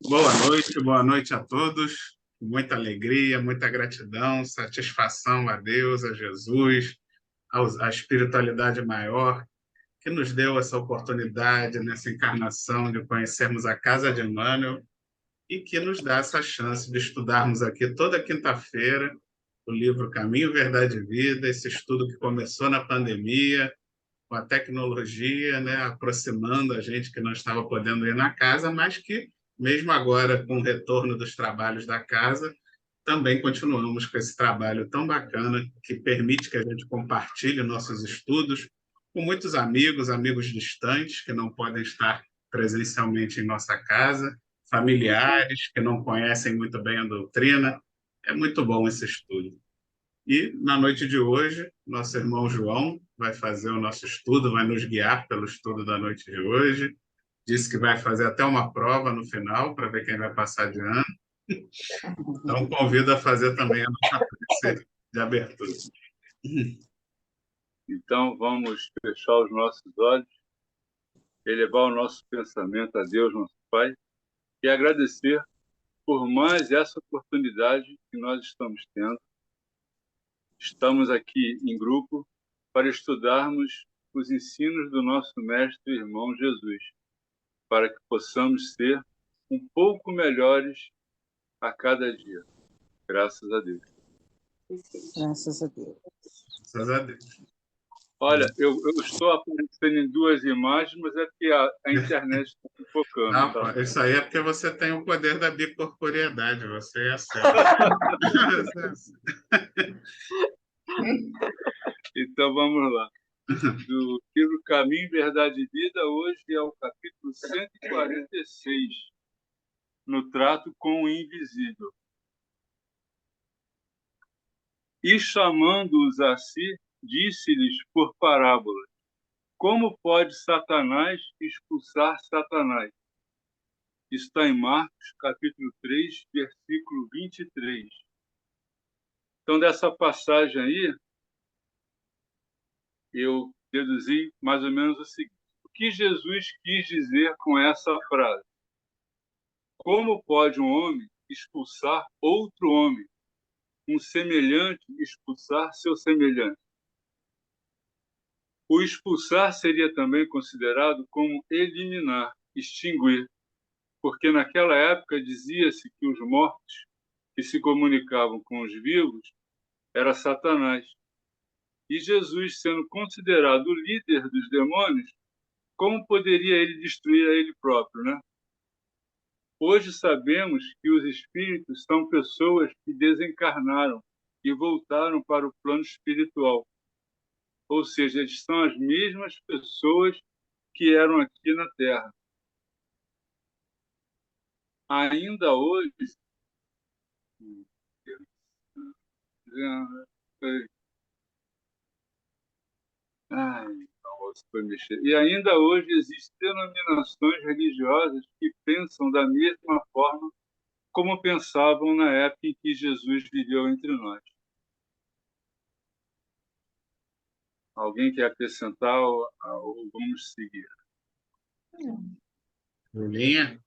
Boa noite a todos. Muita alegria, muita gratidão, satisfação a Deus, a Jesus, à espiritualidade maior, que nos deu essa oportunidade nessa encarnação de conhecermos a Casa de Emmanuel e que nos dá essa chance de estudarmos aqui toda quinta-feira o livro Caminho, Verdade e Vida, esse estudo que começou na pandemia, com a tecnologia, né, aproximando a gente que não estava podendo ir na casa, mas que, mesmo agora, com o retorno dos trabalhos da casa, também continuamos com esse trabalho tão bacana que permite que a gente compartilhe nossos estudos com muitos amigos, amigos distantes que não podem estar presencialmente em nossa casa, familiares que não conhecem muito bem a doutrina. É muito bom esse estudo. E, na noite de hoje, nosso irmão João vai fazer o nosso estudo, vai nos guiar pelo estudo da noite de hoje. Disse que vai fazer até uma prova no final, para ver quem vai passar de ano. Então, convido a fazer também a nossa prece de abertura. Então, vamos fechar os nossos olhos, elevar o nosso pensamento a Deus, nosso Pai, e agradecer por mais essa oportunidade que nós estamos tendo. Estamos aqui em grupo para estudarmos os ensinos do nosso mestre e irmão Jesus, para que possamos ser um pouco melhores a cada dia. Graças a Deus. Graças a Deus. Graças a Deus. Olha, eu estou aparecendo em duas imagens, mas é porque a internet está focando. Não, Tá? isso aí é porque você tem o poder da bicorporeidade, você é certo. Então, vamos lá. Do livro Caminho, Verdade e Vida, hoje é o capítulo 146, no trato com o invisível. E chamando-os a si, disse-lhes por parábolas: como pode Satanás expulsar Satanás? Está em Marcos, capítulo 3, versículo 23. Então, dessa passagem aí, eu deduzi mais ou menos o seguinte: o que Jesus quis dizer com essa frase? Como pode um homem expulsar outro homem? Um semelhante expulsar seu semelhante? O expulsar seria também considerado como eliminar, extinguir, porque naquela época dizia-se que os mortos que se comunicavam com os vivos era Satanás. E Jesus, sendo considerado o líder dos demônios, como poderia ele destruir a ele próprio, né? Hoje sabemos que os espíritos são pessoas que desencarnaram e voltaram para o plano espiritual. Ou seja, eles são as mesmas pessoas que eram aqui na Terra. Ainda hoje... E ainda hoje existem denominações religiosas que pensam da mesma forma como pensavam na época em que Jesus viveu entre nós. Alguém quer acrescentar ou vamos seguir? Julinha?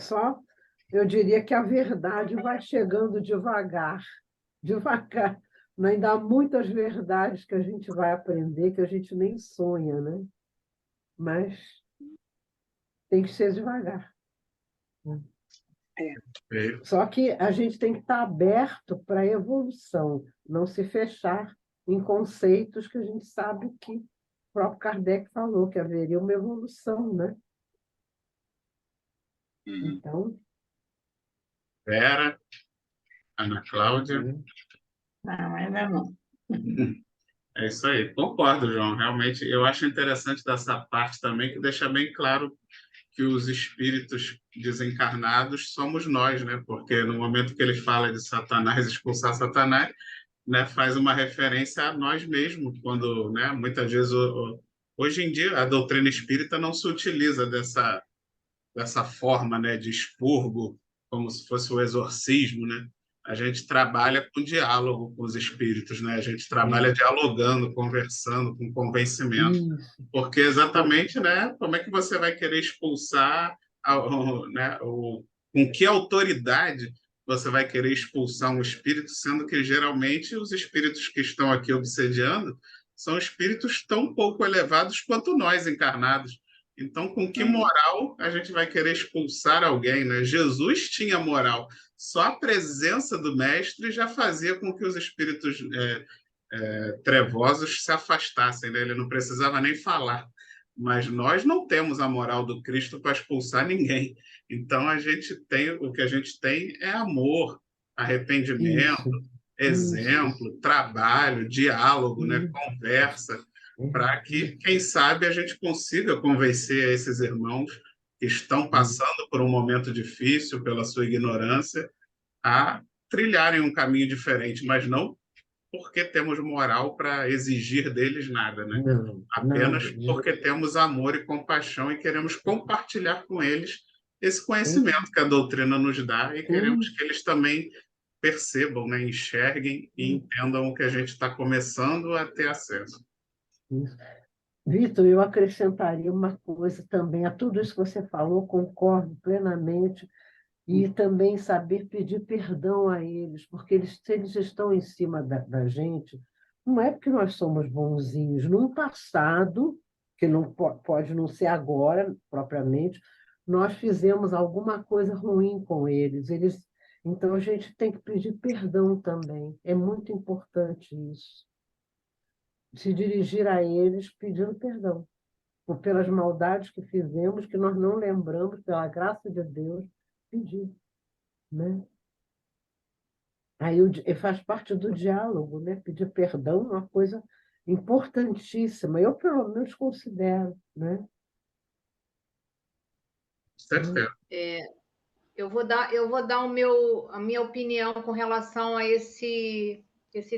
Só eu diria que a verdade vai chegando devagar, devagar. Mas ainda há muitas verdades que a gente vai aprender que a gente nem sonha, né? Mas tem que ser devagar. Só que a gente tem que estar aberto para a evolução, não se fechar em conceitos que a gente sabe que o próprio Kardec falou, que haveria uma evolução, né? Então... Vera, Ana Cláudia. Não, ainda não. É isso aí, concordo, João. Realmente, eu acho interessante dessa parte também, que deixa bem claro que os espíritos desencarnados somos nós, né? Porque no momento que ele fala de Satanás, expulsar Satanás, né, faz uma referência a nós mesmos, quando, né, muitas vezes, hoje em dia, a doutrina espírita não se utiliza dessa forma, né, de expurgo, como se fosse o exorcismo, né? a gente trabalha com diálogo com os espíritos, né? A gente trabalha dialogando, conversando, com convencimento. Isso. Porque exatamente, né? Como é que você vai querer expulsar, né? Com que autoridade você vai querer expulsar um espírito, sendo que geralmente os espíritos que estão aqui obsediando são espíritos tão pouco elevados quanto nós encarnados. Então, com que moral a gente vai querer expulsar alguém, né? Jesus tinha moral. Só a presença do mestre já fazia com que os espíritos trevosos se afastassem, né? Ele não precisava nem falar. Mas nós não temos a moral do Cristo para expulsar ninguém. Então a gente tem, o que a gente tem é amor, arrependimento, Isso. exemplo, trabalho, diálogo, né? Conversa, para que, quem sabe, a gente consiga convencer esses irmãos que estão passando por um momento difícil pela sua ignorância a trilharem um caminho diferente, mas não porque temos moral para exigir deles nada, né? Não, Apenas nada. porque temos amor e compaixão e queremos compartilhar com eles esse conhecimento que a doutrina nos dá e queremos que eles também percebam, né? Enxerguem e entendam o que a gente está começando a ter acesso. Isso. Vitor, eu acrescentaria uma coisa também a tudo isso que você falou, concordo plenamente, e também saber pedir perdão a eles, porque se eles estão em cima da gente, não é porque nós somos bonzinhos. Num passado, que não pode não ser agora, propriamente, nós fizemos alguma coisa ruim com eles. Então, a gente tem que pedir perdão também. É muito importante isso. Se dirigir a eles pedindo perdão pelas maldades que fizemos, que nós não lembramos, pela graça de Deus, pedir, né? Aí faz parte do diálogo, né? Pedir perdão é uma coisa importantíssima. Eu, pelo menos, considero, né? Certo. Eu vou dar a minha opinião com relação a esse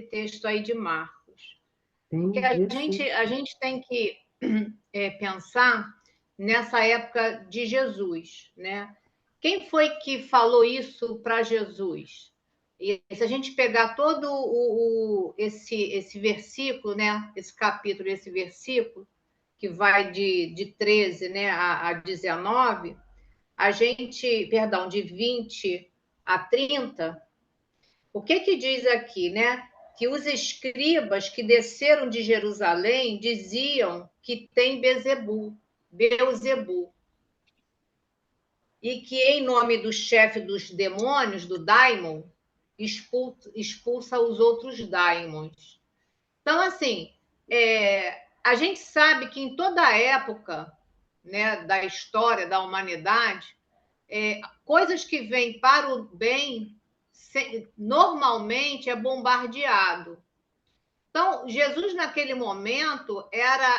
texto aí de Marcos. Porque a gente tem que pensar nessa época de Jesus, né? Quem foi que falou isso para Jesus? E se a gente pegar todo esse versículo, né? Esse capítulo, esse versículo, que vai de 13, né, a 19, de 20 a 30, o que diz aqui, né? Que os escribas que desceram de Jerusalém diziam que tem Beelzebul, e que em nome do chefe dos demônios, do daimon, expulsa os outros daimons. Então, assim, a gente sabe que em toda a época, né, da história da humanidade, coisas que vêm para o bem normalmente é bombardeado. Então, Jesus, naquele momento, era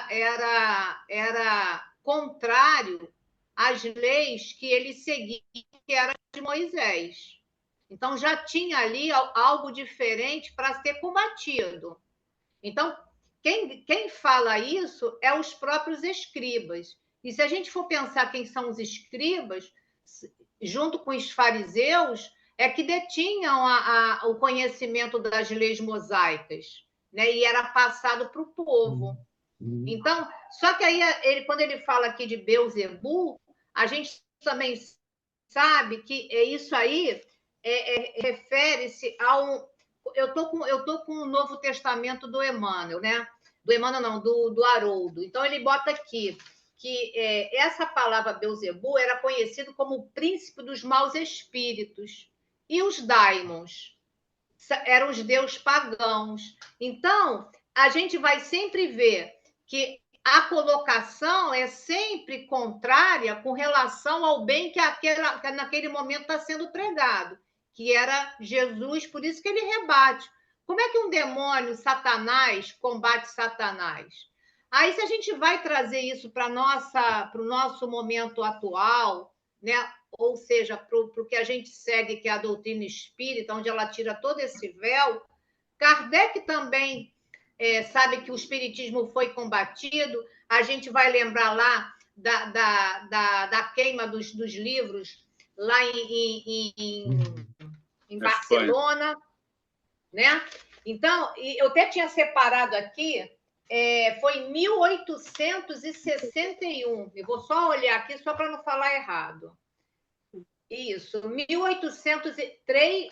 contrário às leis que ele seguia, que era de Moisés. Então, já tinha ali algo diferente para ser combatido. Então, quem fala isso é os próprios escribas. E se a gente for pensar quem são os escribas, junto com os fariseus, é que detinham o conhecimento das leis mosaicas, né? E era passado para o povo. Então, só que aí, quando ele fala aqui de Beelzebul, a gente também sabe que isso aí refere-se a um... Eu tô com o Novo Testamento do Emmanuel, né? Do Emmanuel não, do Haroldo. Então, ele bota aqui que essa palavra Beelzebul era conhecido como o príncipe dos maus espíritos. E os daimons eram os deuses pagãos. Então, a gente vai sempre ver que a colocação é sempre contrária com relação ao bem que naquele momento está sendo pregado, que era Jesus, por isso que ele rebate. Como é que um demônio, Satanás, combate Satanás? Aí, se a gente vai trazer isso para o nosso momento atual, né? Ou seja, para o que a gente segue, que é a doutrina espírita, onde ela tira todo esse véu, Kardec também sabe que o espiritismo foi combatido. A gente vai lembrar lá da queima dos livros lá em Na Espanha. Barcelona, né? Então, eu até tinha separado aqui, foi em 1861. Eu vou só olhar aqui, só para não falar errado. Isso, 1803,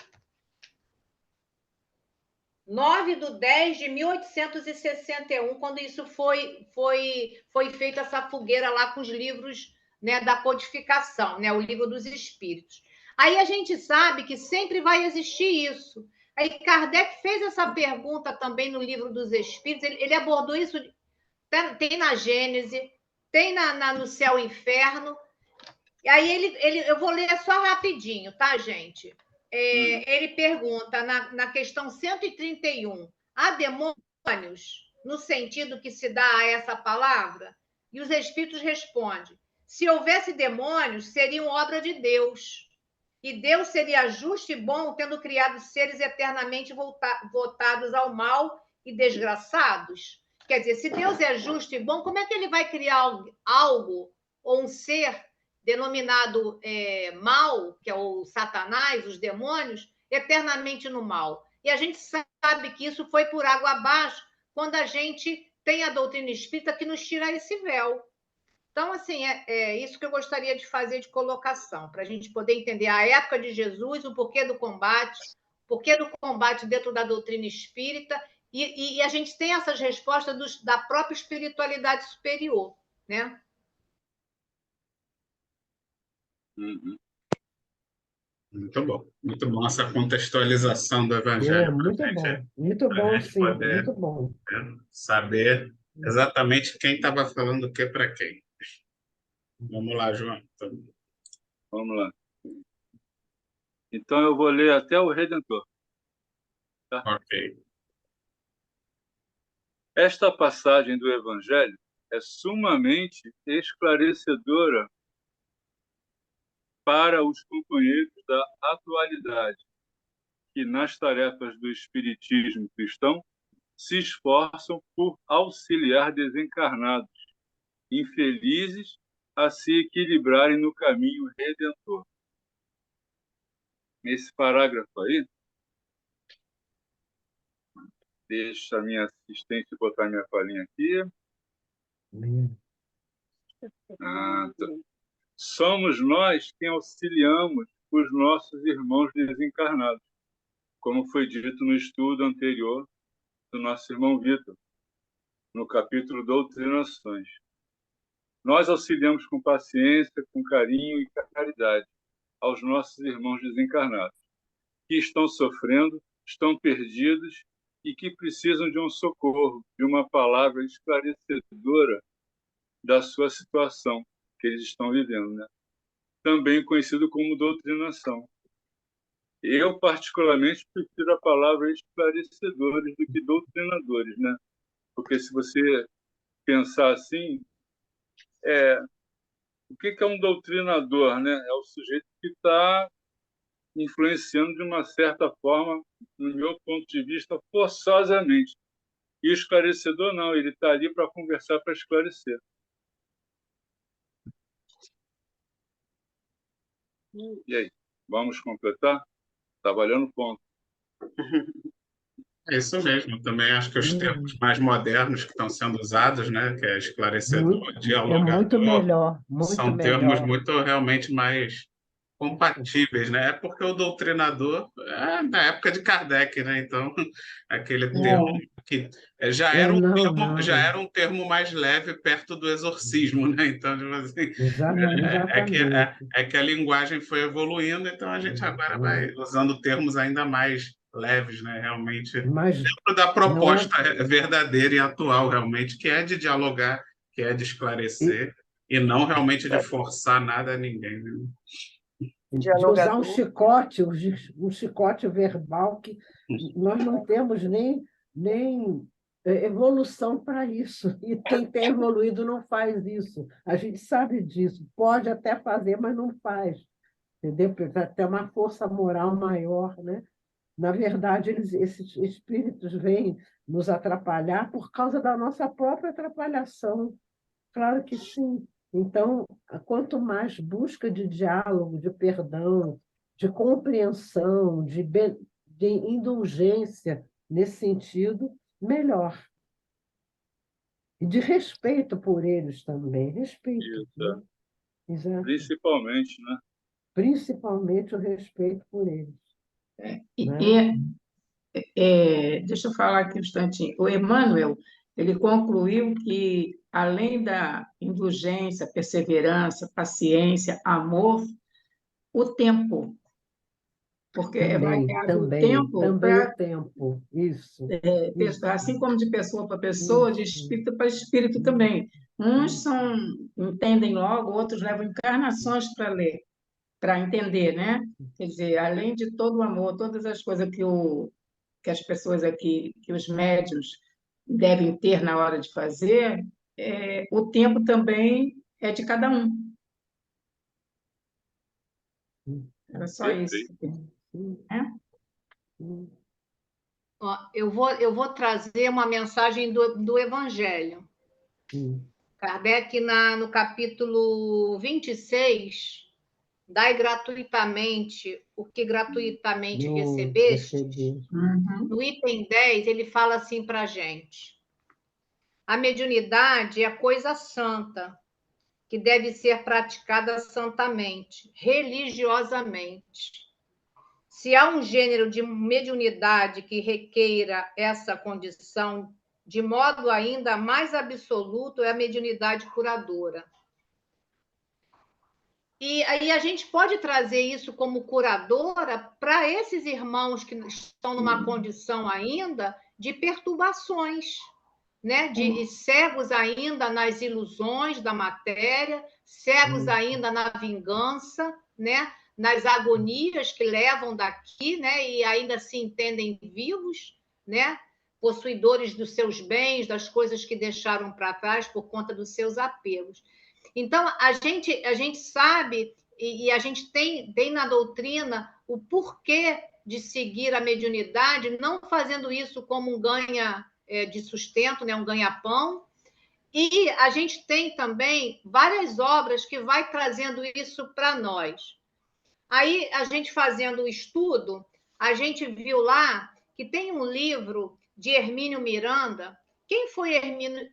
9/10/1861, quando isso foi feita essa fogueira lá com os livros, né, da codificação, né, o livro dos espíritos. Aí a gente sabe que sempre vai existir isso. Aí Kardec fez essa pergunta também no livro dos espíritos, ele abordou isso, tem na Gênese, tem no Céu e Inferno. E aí eu vou ler só rapidinho, tá, gente? Ele pergunta na questão 131, há demônios no sentido que se dá a essa palavra? E os espíritos respondem, se houvesse demônios, seriam obra de Deus. E Deus seria justo e bom, tendo criado seres eternamente votados ao mal e desgraçados? Quer dizer, se Deus é justo e bom, como é que ele vai criar algo ou um ser denominado mal, que é o Satanás, os demônios, eternamente no mal? E a gente sabe que isso foi por água abaixo quando a gente tem a doutrina espírita que nos tira esse véu. Então, assim, é isso que eu gostaria de fazer de colocação, para a gente poder entender a época de Jesus, o porquê do combate dentro da doutrina espírita, e a gente tem essas respostas da própria espiritualidade superior, né? Uhum. Muito bom essa contextualização do Evangelho. Muito bom, sim, Poder, muito bom. saber exatamente quem estava falando o que para quem. Vamos lá, João. Vamos lá. Então, eu vou ler até o Redentor. Tá? Ok. Esta passagem do Evangelho é sumamente esclarecedora para os companheiros da atualidade, que nas tarefas do espiritismo cristão se esforçam por auxiliar desencarnados, infelizes, a se equilibrarem no caminho redentor. Nesse parágrafo aí, deixa a minha assistente botar minha palhinha aqui. Tá. Somos nós quem auxiliamos os nossos irmãos desencarnados, como foi dito no estudo anterior do nosso irmão Vitor, no capítulo Doutrinações. Nós auxiliamos com paciência, com carinho e caridade aos nossos irmãos desencarnados, que estão sofrendo, estão perdidos e que precisam de um socorro, de uma palavra esclarecedora da sua situação que eles estão vivendo, né? Também conhecido como doutrinação. Eu, particularmente, prefiro a palavra esclarecedores do que doutrinadores, né? Porque se você pensar assim, o que é um doutrinador, né? É o sujeito que está influenciando de uma certa forma, no meu ponto de vista, forçosamente. E o esclarecedor não, ele está ali para conversar, para esclarecer. E aí, vamos completar? Trabalhando o ponto. É isso mesmo. Também acho que os termos mais modernos que estão sendo usados, né, que é esclarecedor, É dialogador, muito melhor, são muito termos melhor. muito realmente mais compatíveis, né? É porque o doutrinador é da época de Kardec, né? Então, aquele termo que já era um termo, já Não. era um termo mais leve perto do exorcismo, né? Então, tipo assim, Exatamente. é que a linguagem foi evoluindo, então a gente agora vai usando termos ainda mais leves, né? Realmente, Mas dentro da não é. proposta verdadeira e atual, realmente, que é de dialogar, que é de esclarecer, e não realmente de forçar nada a ninguém, né? De usar um chicote verbal que nós não temos nem evolução para isso. E quem tem evoluído não faz isso. A gente sabe disso. Pode até fazer, mas não faz. Entendeu? Porque tem uma força moral maior, né? Na verdade, esses espíritos vêm nos atrapalhar por causa da nossa própria atrapalhação. Claro que sim. Então, quanto mais busca de diálogo, de perdão, de compreensão, de indulgência nesse sentido, melhor. E de respeito por eles também. Respeito. Isso, Né? Exato. principalmente, né? Principalmente o respeito por eles. E, Né? deixa eu falar aqui um instantinho. O Emmanuel, ele concluiu que, além da indulgência, perseverança, paciência, amor, o tempo, porque vai haver o tempo Também para, o tempo. Isso. assim como de pessoa para pessoa, de Isso. espírito para espírito também. Uns entendem logo, outros levam encarnações para ler, para entender, né? Quer dizer, além de todo o amor, todas as coisas que as pessoas aqui, que os médiuns devem ter na hora de fazer, o tempo também é de cada um. Era só isso. Né? Ó, eu vou trazer uma mensagem do Evangelho. Kardec, no capítulo 26, dai gratuitamente o que gratuitamente recebeste. Uhum. No item 10, ele fala assim para a gente: a mediunidade é coisa santa, que deve ser praticada santamente, religiosamente. Se há um gênero de mediunidade que requeira essa condição, de modo ainda mais absoluto, é a mediunidade curadora. E aí a gente pode trazer isso como curadora para esses irmãos que estão numa condição ainda de perturbações, né? De cegos ainda nas ilusões da matéria, cegos ainda na vingança, né? Nas agonias que levam daqui, né? E ainda se entendem vivos, né? Possuidores dos seus bens, das coisas que deixaram para trás por conta dos seus apegos. Então, a gente sabe e a gente tem na doutrina o porquê de seguir a mediunidade, não fazendo isso como um ganha de sustento, né, um ganha-pão. E a gente tem também várias obras que vai trazendo isso para nós. Aí, a gente fazendo o estudo, a gente viu lá que tem um livro de Hermínio Miranda. Quem foi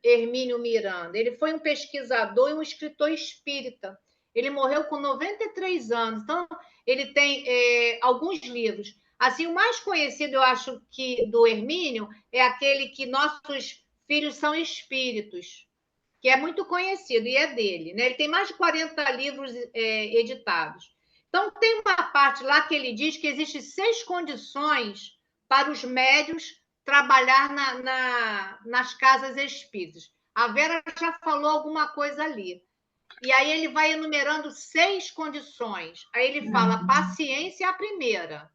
Hermínio Miranda? Ele foi um pesquisador e um escritor espírita. Ele morreu com 93 anos. Então, ele tem alguns livros. Assim, o mais conhecido, eu acho, que do Hermínio é aquele que nossos filhos são espíritos, que é muito conhecido e é dele, né? Ele tem mais de 40 livros editados. Então, tem uma parte lá que ele diz que existem 6 condições para os médiuns trabalhar nas casas espíritas. A Vera já falou alguma coisa ali. E aí ele vai enumerando 6 condições. Aí ele fala: paciência é a primeira,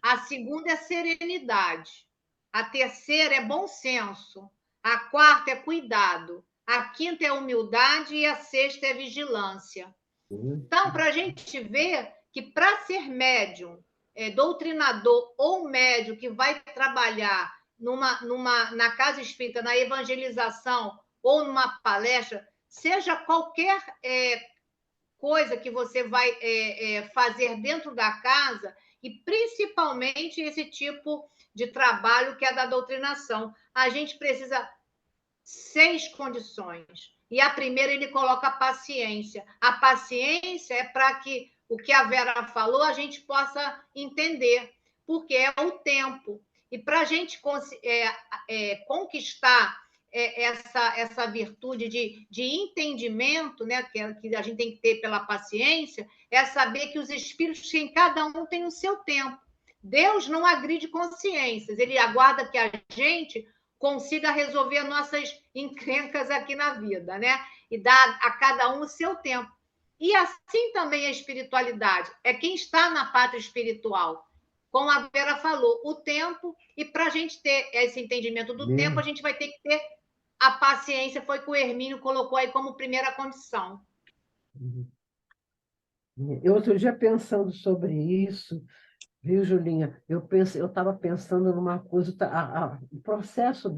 a segunda é serenidade, a terceira é bom senso, a quarta é cuidado, a quinta é humildade e a sexta é vigilância. Então, para a gente ver que para ser médium, doutrinador ou médium que vai trabalhar na casa espírita, na evangelização ou numa palestra, seja qualquer coisa que você vai fazer dentro da casa, e principalmente esse tipo de trabalho que é da doutrinação, a gente precisa 6 condições. E a primeira ele coloca a paciência. A paciência é para que o que a Vera falou a gente possa entender, porque é o tempo. E para a gente conquistar essa virtude de entendimento, né, que a gente tem que ter pela paciência, é saber que os espíritos, em cada um, tem o seu tempo. Deus não agride consciências, ele aguarda que a gente consiga resolver nossas encrencas aqui na vida, né? E dar a cada um o seu tempo. E assim também a espiritualidade. É quem está na pátria espiritual. Como a Vera falou, o tempo, e para a gente ter esse entendimento do tempo, a gente vai ter que ter a paciência, foi que o Hermínio colocou aí como primeira condição. Eu outro dia pensando sobre isso, viu, Julinha? Eu estava pensando numa coisa, o processo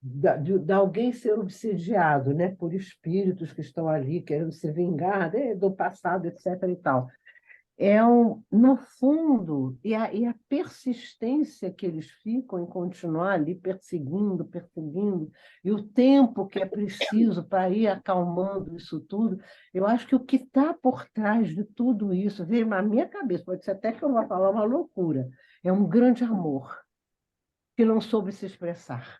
de alguém ser obsidiado, né, por espíritos que estão ali querendo se vingar, né, do passado, etc. e tal. no fundo, e a persistência que eles ficam em continuar ali perseguindo, perseguindo, e o tempo que é preciso para ir acalmando isso tudo, eu acho que o que está por trás de tudo isso, veio na minha cabeça, pode ser até que eu vá falar uma loucura, é um grande amor que não soube se expressar.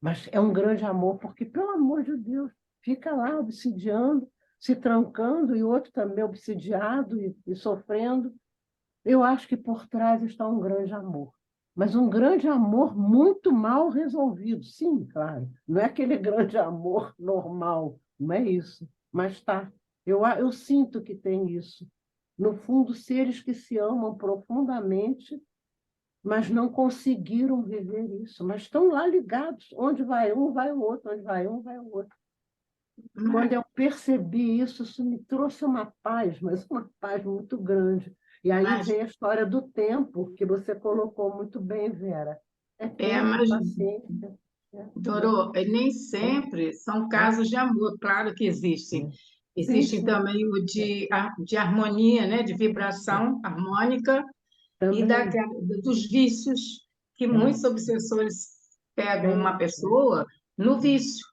Mas é um grande amor, porque, pelo amor de Deus, fica lá obsidiando, se trancando, e o outro também obsidiado e sofrendo. Eu acho que por trás está um grande amor. Mas um grande amor muito mal resolvido. Sim, claro. Não é aquele grande amor normal, não é isso. Mas tá. Eu sinto que tem isso. No fundo, seres que se amam profundamente, mas não conseguiram viver isso, mas estão lá ligados. Onde vai um, vai o outro, onde vai um, vai o outro. Quando eu percebi isso, isso me trouxe uma paz, mas uma paz muito grande. E aí Mas, vem a história do tempo, que você colocou muito bem, Vera. É tempo, mas paciência. Dorô, nem sempre são casos de amor, claro que existem. Sim, Existem sim, também o de harmonia, né? De vibração harmônica e também. dos vícios, que É, muitos obsessores pegam uma tem, pessoa no vício,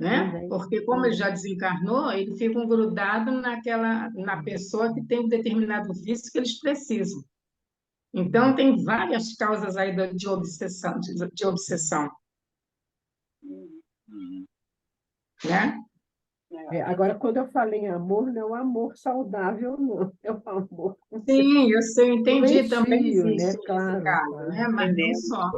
né? também. Porque como ele já desencarnou, ele fica grudado na pessoa que tem um determinado vício que eles precisam. Então, tem várias causas aí de obsessão, de obsessão, Uhum. né? Agora, quando eu falei em amor, não é um amor saudável, não. É um amor Sim, eu sei, eu entendi, também doentio, né? existe esse Claro, caso, claro. né? Mas não só.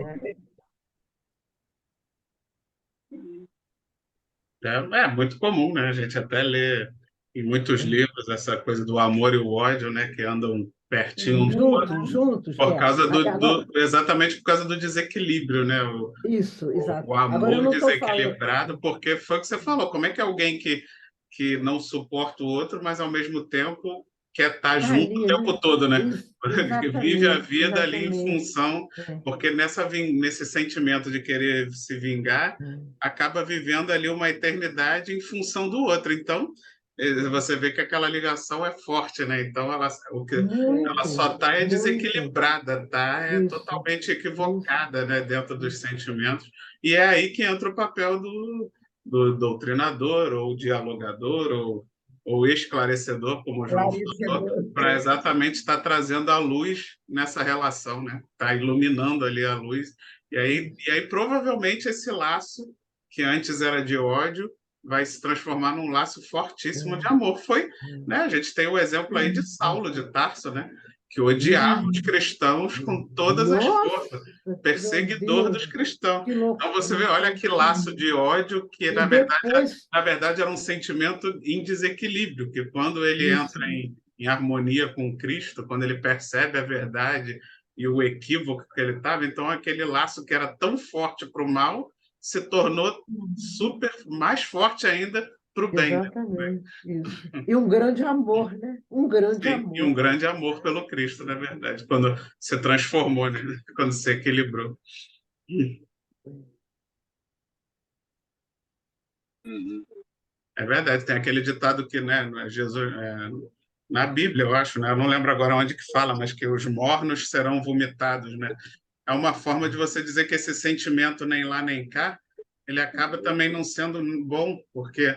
É muito comum, né? A gente até lê em muitos livros essa coisa do amor e o ódio, né? Que andam pertinho um do outro, Juntos, juntos, por causa Agora, exatamente por causa do desequilíbrio, né? isso, exato. O Agora eu amor não estou falando. desequilibrado, porque foi o que você falou. Como é que alguém que não suporta o outro, mas ao mesmo tempo quer estar Está junto o ali, né? tempo todo, né? Isso, Que vive a exatamente, vida ali em exatamente. função, É. porque nesse sentimento de querer se vingar, acaba vivendo ali uma eternidade em função do outro. Então, você vê que aquela ligação é forte, né? Então, ela Muito, só está muito. desequilibrada, tá? É Isso, totalmente isso. equivocada, né? Dentro dos sentimentos. E é aí que entra o papel do doutrinador, ou dialogador, ou esclarecedor, como o João falou, Esclarecedor. para exatamente estar trazendo a luz nessa relação, né? Está iluminando ali a luz. E aí, provavelmente, esse laço, que antes era de ódio, vai se transformar num laço fortíssimo de amor. Foi, né? A gente tem o exemplo aí de Saulo de Tarso, né? Que odiava os cristãos com todas as Nossa, forças, meu perseguidor Deus, dos cristãos. que Então você vê, loucura. olha que laço de ódio que E depois, na verdade era um sentimento em desequilíbrio, que quando ele isso, entra em harmonia com Cristo, quando ele percebe a verdade e o equívoco que ele estava, então aquele laço que era tão forte para o mal se tornou super mais forte ainda para o bem, né? exatamente, isso. E um grande amor, né? Um grande Sim, e um amor. grande amor pelo Cristo, na verdade, quando se transformou, né? Quando se equilibrou. Uhum. É verdade, tem aquele ditado que, né, Jesus, na Bíblia, eu acho, né? Eu não lembro agora onde que fala, mas que os mornos serão vomitados, né? É uma forma de você dizer que esse sentimento nem lá nem cá, ele acaba também não sendo bom, porque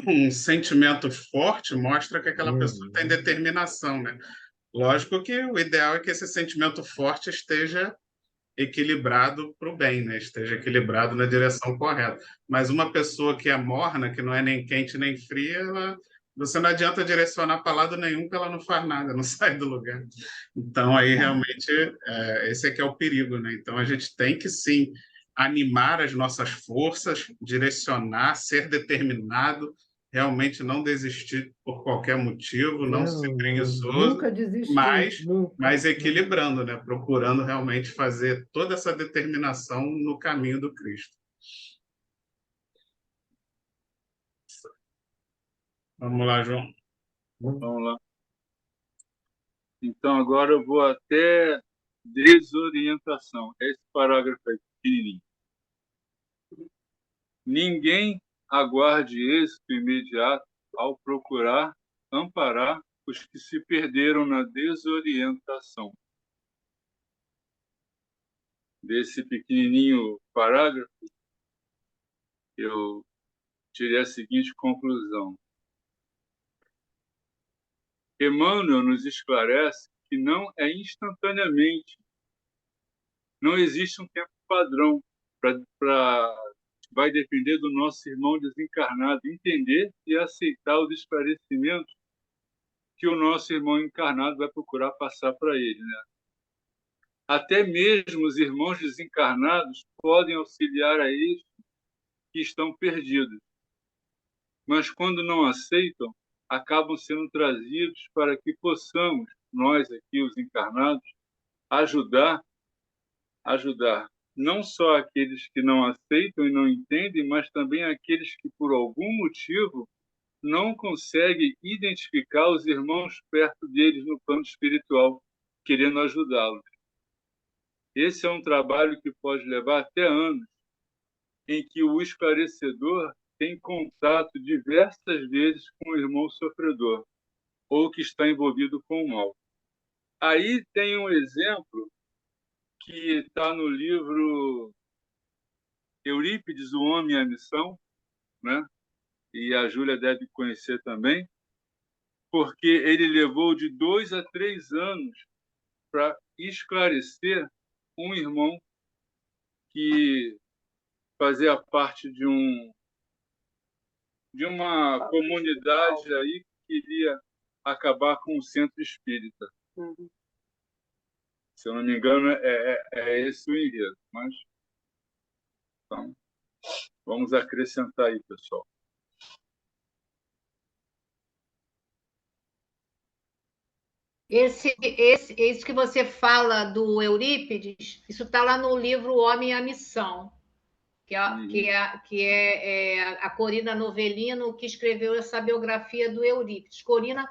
um sentimento forte mostra que aquela pessoa tem determinação, né? Lógico que o ideal é que esse sentimento forte esteja equilibrado para o bem, né? Esteja equilibrado na direção correta. Mas uma pessoa que é morna, que não é nem quente nem fria, você não adianta direcionar para lado nenhum que ela não faz nada, não sai do lugar. Então aí realmente esse é que é o perigo, né? Então a gente tem que sim animar as nossas forças, direcionar, ser determinado, realmente não desistir por qualquer motivo, não ser Não, não, preguiçoso, nunca desistir, mas nunca. mas equilibrando, né? Procurando realmente fazer toda essa determinação no caminho do Cristo. Vamos lá, João. Vamos lá. Então, agora eu vou até desorientação. Esse parágrafo aí, pequenininho. Ninguém aguarde êxito imediato ao procurar amparar os que se perderam na desorientação. Desse pequenininho parágrafo, eu tirei a seguinte conclusão. Emmanuel nos esclarece que não é instantaneamente, não existe um tempo padrão vai depender do nosso irmão desencarnado entender e aceitar os esclarecimentos que o nosso irmão encarnado vai procurar passar para ele, né? Até mesmo os irmãos desencarnados podem auxiliar a eles que estão perdidos, mas quando não aceitam, acabam sendo trazidos para que possamos, nós aqui, os encarnados, ajudar não só aqueles que não aceitam e não entendem, mas também aqueles que, por algum motivo, não conseguem identificar os irmãos perto deles no plano espiritual, querendo ajudá-los. Esse é um trabalho que pode levar até anos, em que o esclarecedor tem contato diversas vezes com o irmão sofredor, ou que está envolvido com o mal. Aí tem um exemplo que está no livro Eurípides, O Homem e a Missão, né? E a Júlia deve conhecer também, porque ele levou de 2 a 3 anos para esclarecer um irmão que fazia parte de uma comunidade aí que queria acabar com o centro espírita. Se eu não me engano, é esse o enredo. Mas, então, vamos acrescentar aí, pessoal. Isso que você fala do Eurípides, isso está lá no livro O Homem e a Missão, que é a Corina Novellino que escreveu essa biografia do Eurípides. Corina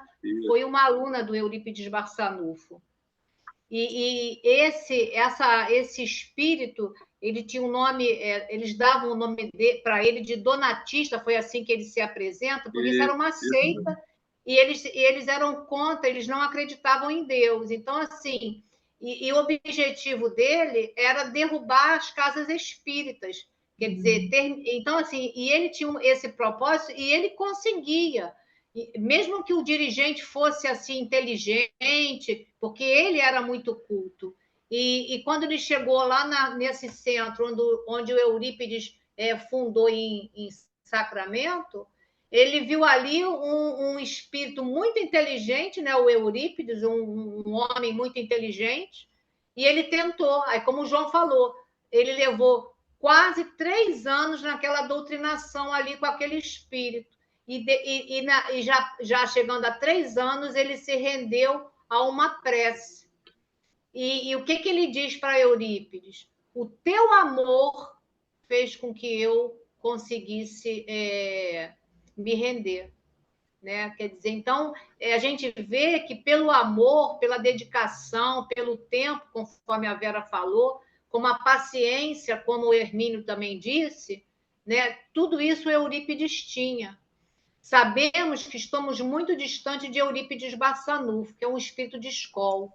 foi uma aluna do Eurípides Barçanufo. E esse espírito, ele tinha um nome, eles davam o nome para ele de Donatista, foi assim que ele se apresenta, porque isso era uma seita, e eles eram contra, eles não acreditavam em Deus. Então, assim, e o objetivo dele era derrubar as casas espíritas. Quer dizer, então, assim, e ele tinha esse propósito e ele conseguia. Mesmo que o dirigente fosse assim inteligente, porque ele era muito culto. E quando ele chegou lá nesse centro onde o Eurípides fundou em Sacramento, ele viu ali um espírito muito inteligente, né? O Eurípides, um homem muito inteligente, e ele tentou. Aí, como o João falou, ele levou quase 3 anos naquela doutrinação ali com aquele espírito. E já chegando a 3 anos, ele se rendeu a uma prece. E o que ele diz para Eurípides? O teu amor fez com que eu conseguisse me render. Né? Quer dizer, então, a gente vê que pelo amor, pela dedicação, pelo tempo, conforme a Vera falou, como a paciência, como o Hermínio também disse, né? Tudo isso Eurípides tinha. Sabemos que estamos muito distante de Eurípides Barçanufo, que é um espírito de escola.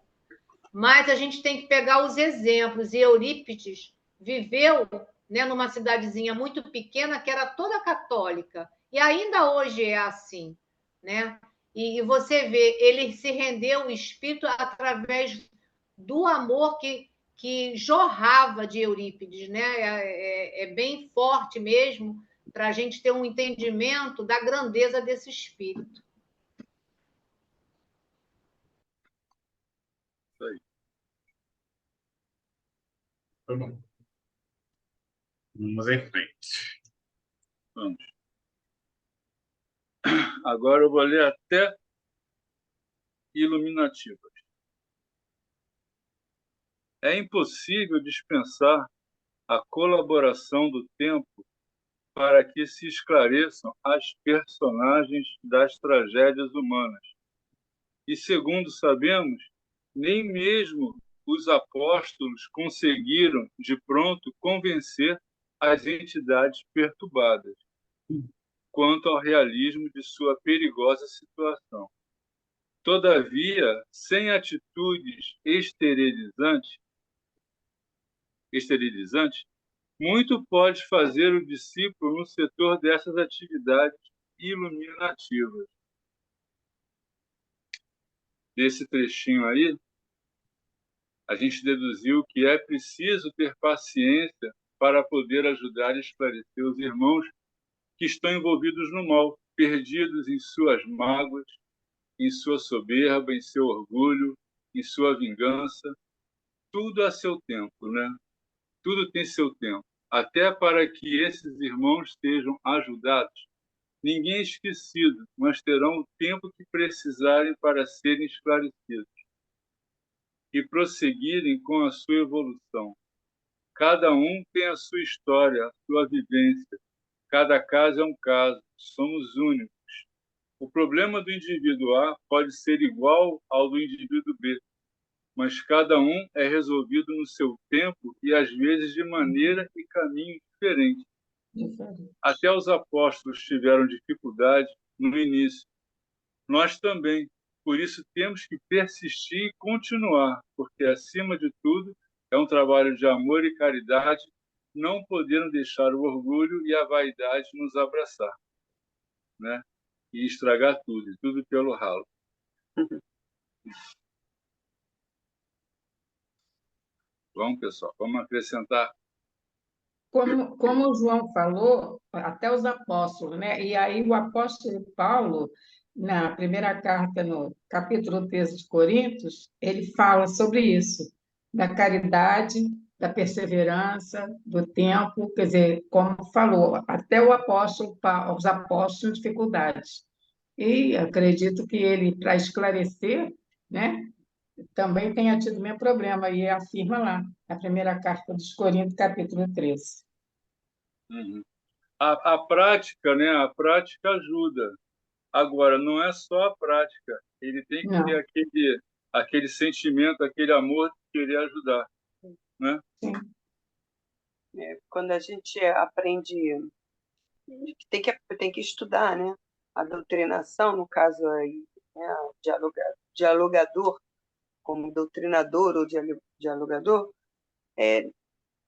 Mas a gente tem que pegar os exemplos. E Eurípides viveu, né, numa cidadezinha muito pequena que era toda católica. E ainda hoje é assim. Né? E você vê, ele se rendeu o espírito através do amor que jorrava de Eurípides. Né? É bem forte mesmo, para a gente ter um entendimento da grandeza desse espírito. Isso aí. Tá bom. Vamos em frente. Vamos. Agora eu vou ler até iluminativas. É impossível dispensar a colaboração do tempo para que se esclareçam as personagens das tragédias humanas. E, segundo sabemos, nem mesmo os apóstolos conseguiram, de pronto, convencer as entidades perturbadas quanto ao realismo de sua perigosa situação. Todavia, sem atitudes esterilizantes, muito pode fazer o discípulo no setor dessas atividades iluminativas. Desse trechinho aí, a gente deduziu que é preciso ter paciência para poder ajudar a esclarecer os irmãos que estão envolvidos no mal, perdidos em suas mágoas, em sua soberba, em seu orgulho, em sua vingança. Tudo a seu tempo, né? Tudo tem seu tempo. Até para que esses irmãos sejam ajudados. Ninguém é esquecido, mas terão o tempo que precisarem para serem esclarecidos e prosseguirem com a sua evolução. Cada um tem a sua história, a sua vivência. Cada caso é um caso. Somos únicos. O problema do indivíduo A pode ser igual ao do indivíduo B, mas cada um é resolvido no seu tempo e, às vezes, de maneira e caminho diferentes. Até os apóstolos tiveram dificuldade no início. Nós também. Por isso, temos que persistir e continuar, porque, acima de tudo, é um trabalho de amor e caridade. Não podemos deixar o orgulho e a vaidade nos abraçar, né? E estragar tudo, tudo pelo ralo. Vamos, pessoal, vamos acrescentar. Como o João falou, até os apóstolos, né? E aí o apóstolo Paulo, na primeira carta, no capítulo 13 de Coríntios, ele fala sobre isso, da caridade, da perseverança, do tempo, quer dizer, como falou, até o apóstolo Paulo, os apóstolos tinham dificuldades. E acredito que ele, para esclarecer, né, também tenha tido o mesmo problema, e afirma lá, na primeira carta dos Coríntios, capítulo 13. Uhum. A prática, né? A prática ajuda. Agora, não é só a prática. Ele tem que ter aquele sentimento, aquele amor de querer ajudar, né? Sim. Quando a gente aprende, tem que estudar, né? A doutrinação, no caso aí, né? Dialogador, como doutrinador ou dialogador,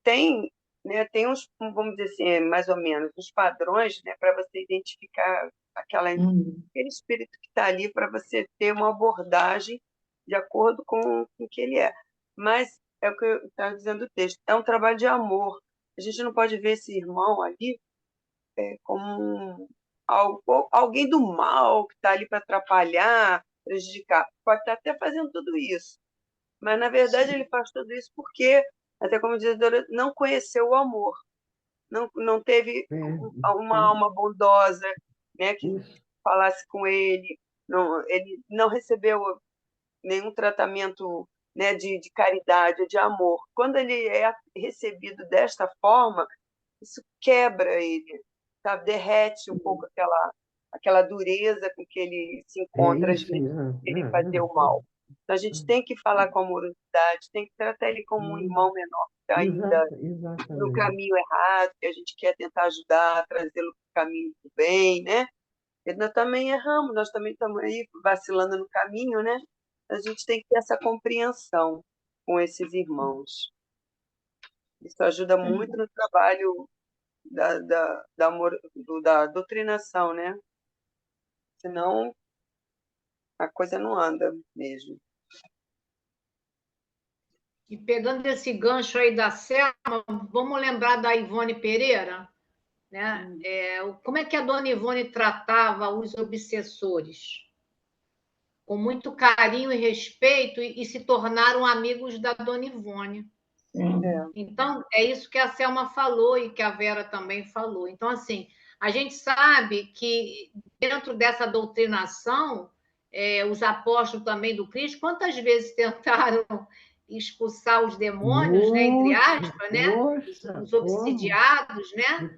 tem, né? Tem uns, vamos dizer assim, mais ou menos, uns padrões, né? Para você identificar aquele espírito que está ali, para você ter uma abordagem de acordo com o que ele é. Mas é o que eu estava dizendo o texto, é um trabalho de amor. A gente não pode ver esse irmão ali como alguém do mal que está ali para atrapalhar, prejudicar. Pode estar até fazendo tudo isso, mas na verdade ele faz tudo isso porque, até como diz a Dora, não conheceu o amor, não teve uma alma bondosa, né, que falasse com ele, ele não recebeu nenhum tratamento, né, de caridade, de amor. Quando ele é recebido desta forma, isso quebra ele, sabe? Derrete um pouco aquela dureza com que ele se encontra, às vezes, ele fazer o mal. Então, a gente tem que falar com amorosidade, tem que tratar ele como um irmão menor que está ainda no caminho errado, que a gente quer tentar ajudar, trazê-lo para o caminho do bem, né? E nós também erramos, nós também estamos aí vacilando no caminho, né? A gente tem que ter essa compreensão com esses irmãos. Isso ajuda muito no trabalho da doutrinação, né? Senão a coisa não anda mesmo. E pegando esse gancho aí da Selma, vamos lembrar da Ivone Pereira, né? Como é que a dona Ivone tratava os obsessores? Com muito carinho e respeito, e se tornaram amigos da dona Ivone. Então, é isso que a Selma falou e que a Vera também falou. Então, assim, a gente sabe que dentro dessa doutrinação, os apóstolos também do Cristo, quantas vezes tentaram expulsar os demônios, né, entre aspas, né, os obsidiados, né,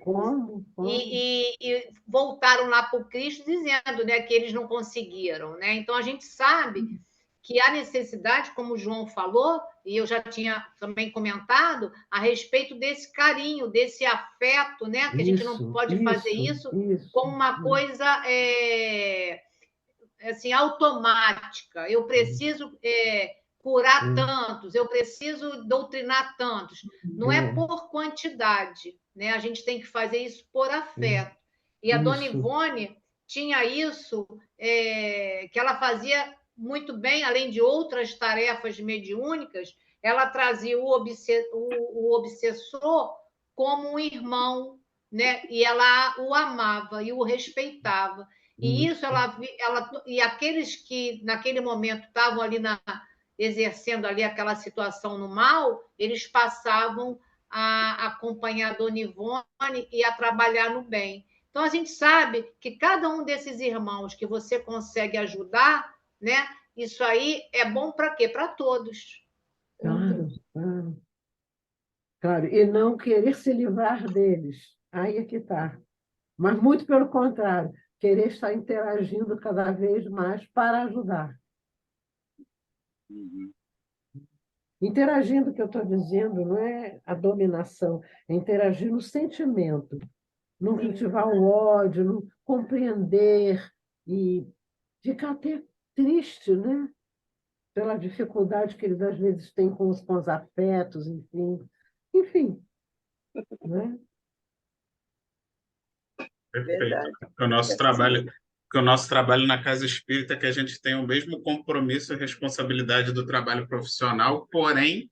e voltaram lá para o Cristo dizendo, né, que eles não conseguiram, né? Então a gente sabe que há necessidade, como o João falou, e eu já tinha também comentado, a respeito desse carinho, desse afeto, né? Que a gente não pode fazer isso como uma coisa assim, automática. Eu preciso curar tantos, eu preciso doutrinar tantos. Não é por quantidade, né? A gente tem que fazer isso por afeto. E a Dona Ivone tinha isso, que ela fazia muito bem, além de outras tarefas mediúnicas, ela trazia o obsessor como um irmão, né? E ela o amava e o respeitava. E isso e aqueles que naquele momento estavam ali exercendo ali aquela situação no mal, eles passavam a acompanhar a Dona Ivone e a trabalhar no bem. Então a gente sabe que cada um desses irmãos que você consegue ajudar, né? Isso aí é bom para quê? Para todos. Claro, claro. Claro, e não querer se livrar deles. Aí é que está. Mas muito pelo contrário, querer estar interagindo cada vez mais para ajudar. Interagindo, que eu estou dizendo, não é a dominação, é interagir no sentimento, não cultivar o ódio, não compreender e ficar até triste, né? Pela dificuldade que eles às vezes têm com os afetos, enfim, né? Perfeito. Verdade. Que o nosso trabalho na Casa Espírita é que a gente tem o mesmo compromisso e responsabilidade do trabalho profissional, porém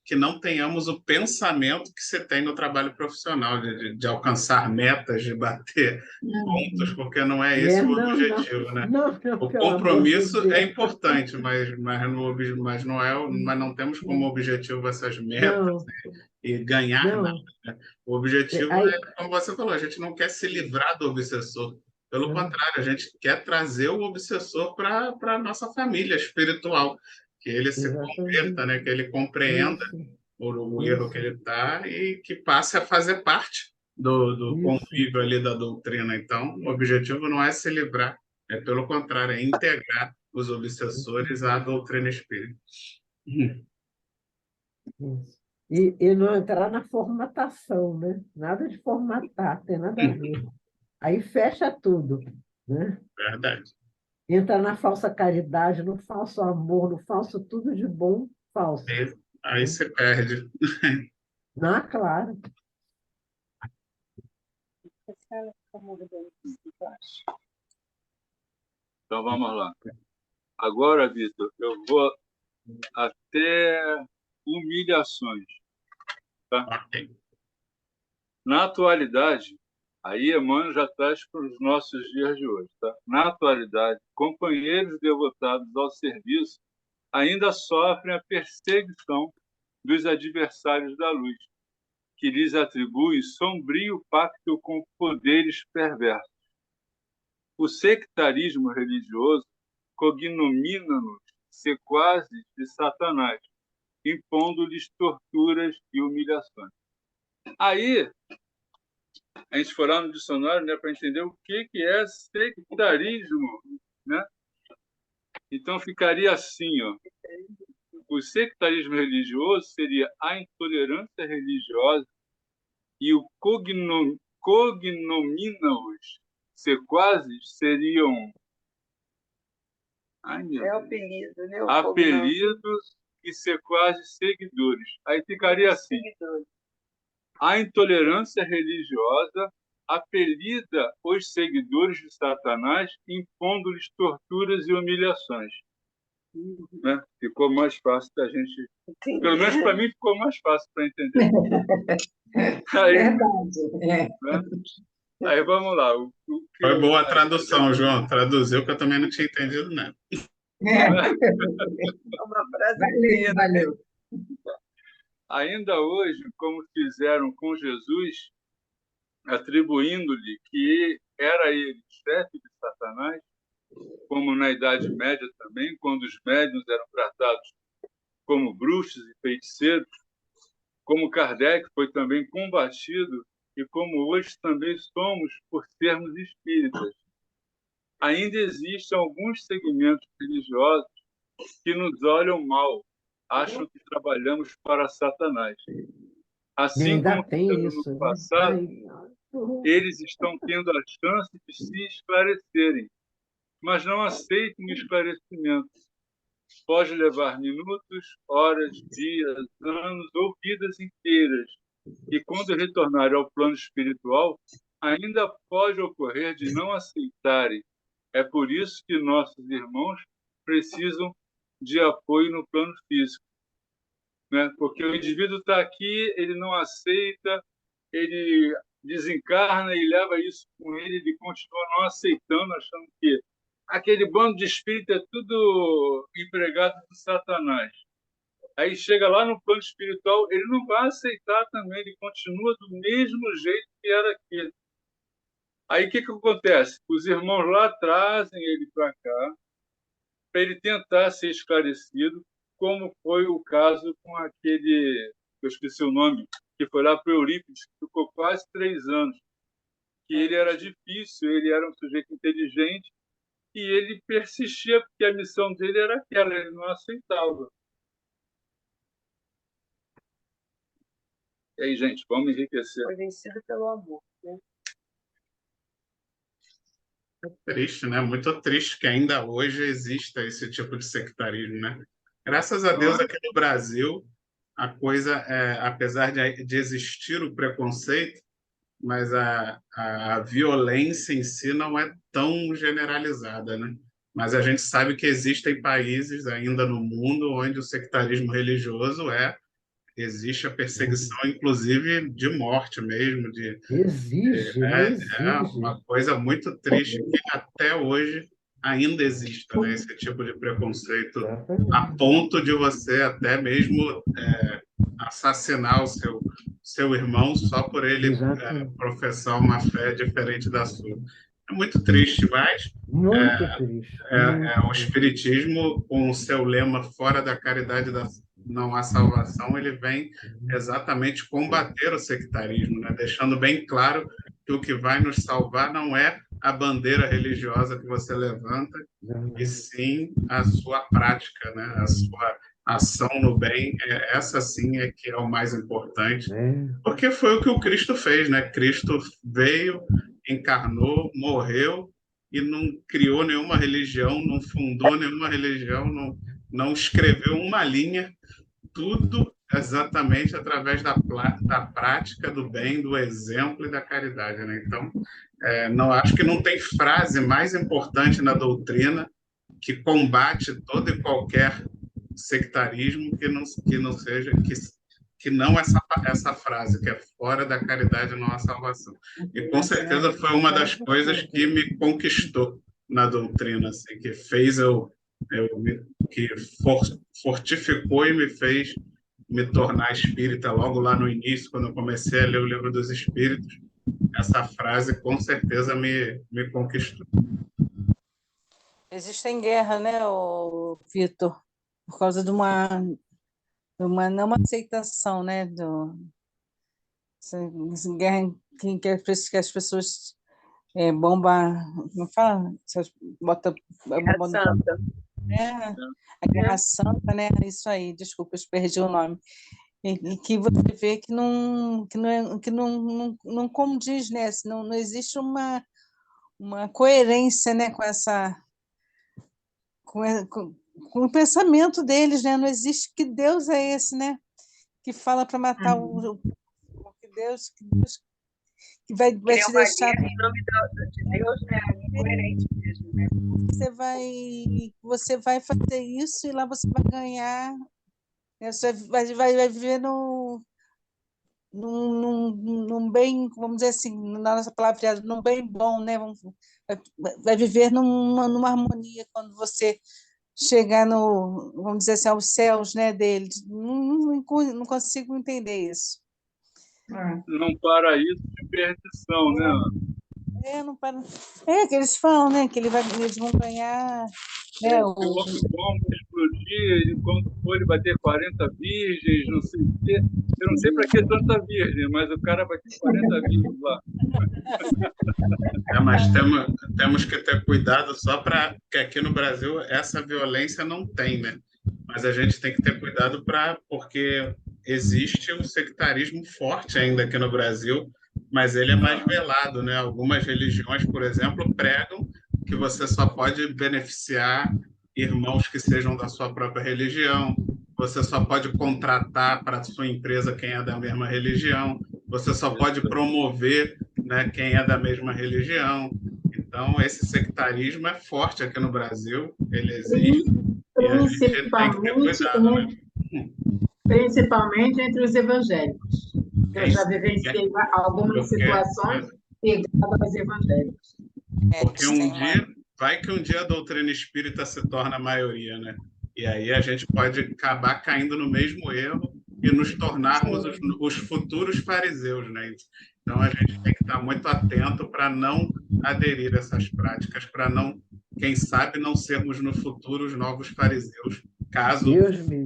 que não tenhamos o pensamento que você tem no trabalho profissional, de alcançar metas, de bater pontos, porque não é esse o objetivo, né? Não, O pelo amor de compromisso é Deus. importante, mas não temos como objetivo essas metas Não, e ganhar nada, não. né? O objetivo Aí, é, como você falou, a gente não quer se livrar do obsessor. Pelo contrário, a gente quer trazer o obsessor para a nossa família espiritual, que ele se converta, né? Que ele compreenda o erro que ele está e que passe a fazer parte do convívio ali da doutrina. Então, o objetivo não é se livrar, é pelo contrário, é integrar os obsessores à doutrina espírita. Isso. E não entrar na formatação, né? Nada de formatar, tem nada a ver. Aí fecha tudo, né? Verdade. Entra na falsa caridade, no falso amor, no falso tudo de bom, falso. Aí você perde. Ah, claro. Então vamos lá. Agora, Vitor, eu vou até humilhações. Tá? Ok. Na atualidade, aí Emmanuel já traz para os nossos dias de hoje. Tá? Na atualidade, companheiros devotados ao serviço ainda sofrem a perseguição dos adversários da luz, que lhes atribui sombrio pacto com poderes perversos. O sectarismo religioso cognomina-nos sequazes de Satanás, impondo-lhes torturas e humilhações. Aí, a gente for lá no dicionário, né, para entender o que é sectarismo, né? Então, ficaria assim, ó. O sectarismo religioso seria a intolerância religiosa e o cognomina-os sequazes seriam É o apelido, né? O apelidos e sequazes seguidores. Aí ficaria assim: seguidores. a intolerância religiosa apelida os seguidores de Satanás, impondo-lhes torturas e humilhações. Né? Ficou mais fácil da gente. Entendi. Pelo menos para mim ficou mais fácil para entender. Aí, Verdade. né? Aí vamos lá. Foi boa a tradução, João. Traduziu que eu também não tinha entendido nada. Uma frase Valeu, valeu. Ainda hoje, como fizeram com Jesus, atribuindo-lhe que era ele chefe de Satanás, como na Idade Média também, quando os médiuns eram tratados como bruxos e feiticeiros, como Kardec foi também combatido e como hoje também somos por sermos espíritas. Ainda existem alguns segmentos religiosos que nos olham mal, acham que trabalhamos para Satanás. Assim Ainda como tem fizeram isso, no né? passado, Ai, eles estão tendo a chance de se esclarecerem, mas não aceitam esclarecimento. Pode levar minutos, horas, dias, anos ou vidas inteiras. E quando retornarem ao plano espiritual, ainda pode ocorrer de não aceitarem. É por isso que nossos irmãos precisam de apoio no plano físico, né? Porque o indivíduo está aqui, ele não aceita, ele desencarna e leva isso com ele, ele continua não aceitando, achando que aquele bando de espírito é tudo empregado do Satanás. Aí chega lá no plano espiritual, ele não vai aceitar também, ele continua do mesmo jeito que era aquele. Aí o que acontece? Os irmãos lá trazem ele para cá, para ele tentar ser esclarecido, como foi o caso com aquele, eu esqueci o nome, que foi lá para o Eurípides, que ficou quase 3 anos, que ele era difícil, ele era um sujeito inteligente, e ele persistia, porque a missão dele era aquela, ele não aceitava. E aí, gente, vamos enriquecer. Foi vencido pelo amor, né? Triste, né? Muito triste que ainda hoje exista esse tipo de sectarismo, né? Graças a Deus, aqui no Brasil, a coisa, apesar de existir o preconceito, mas a violência em si não é tão generalizada, né? Mas a gente sabe que existem países ainda no mundo onde o sectarismo religioso existe a perseguição, inclusive de morte mesmo, Exige, é exige. uma coisa muito triste que até hoje ainda exista, né, esse tipo de preconceito, a ponto de você até mesmo assassinar o seu irmão só por ele professar uma fé diferente da sua. É muito triste, mas Muito triste. o Espiritismo, com o seu lema fora da caridade não há salvação, ele vem exatamente combater o sectarismo, né? Deixando bem claro que o que vai nos salvar não é a bandeira religiosa que você levanta, e sim a sua prática, né? A sua ação no bem. Essa sim é que é o mais importante, porque foi o que o Cristo fez, né? Cristo veio, encarnou, morreu e não criou nenhuma religião, não fundou nenhuma religião, não escreveu uma linha, tudo exatamente através da prática do bem, do exemplo e da caridade, né? Então, não acho que não tem frase mais importante na doutrina que combate todo e qualquer sectarismo que não seja que não essa frase, que é fora da caridade não há salvação. E com certeza foi uma das coisas que me conquistou na doutrina, assim, que fez que fortificou e me fez me tornar espírita logo lá no início, quando eu comecei a ler o Livro dos Espíritos. Essa frase com certeza me conquistou. Existem guerra, né, Vitor, por causa de uma não aceitação, né, essa guerra que as pessoas como fala? Bota Guerra Santa. A Guerra Santa, né? Isso aí, desculpa, eu perdi o nome. E que você vê que não condiz, né? Não existe uma coerência, né, com o pensamento deles, né? Não existe. Que Deus é esse, né? Que fala para matar que Deus que vai te deixar em nome de Deus, né? É incoerente mesmo, né? Você vai fazer isso e lá você vai ganhar, né? Você vai viver num bem, vamos dizer assim, na nossa palavra, num bem bom, né? Vai viver numa harmonia quando você chegar vamos dizer assim, aos céus, né, deles. Não consigo entender isso. Não paraíso de perdição, né? Não para. Que eles falam, né, que eles vão ganhar. O bomba explodir, e quando for ele vai ter 40 virgens, não sei o quê. Eu não sei para que tanta virgem, mas o cara vai ter 40 virgens lá. Mas temos que ter cuidado só para que aqui no Brasil essa violência não tem, né? Mas a gente tem que ter cuidado porque existe um sectarismo forte ainda aqui no Brasil, mas ele é mais velado, né? Algumas religiões, por exemplo, pregam que você só pode beneficiar irmãos que sejam da sua própria religião, você só pode contratar para a sua empresa quem é da mesma religião, você só pode promover, né, quem é da mesma religião. Então, esse sectarismo é forte aqui no Brasil, ele existe, e a gente tem que ter cuidado, né? Principalmente entre os evangélicos. Eu já vivenciei algumas situações ligadas aos evangélicos. Porque vai que um dia a doutrina espírita se torna a maioria, né? E aí a gente pode acabar caindo no mesmo erro e nos tornarmos os futuros fariseus, né? Então a gente tem que estar muito atento para não aderir a essas práticas, para não, quem sabe, não sermos no futuro os novos fariseus, caso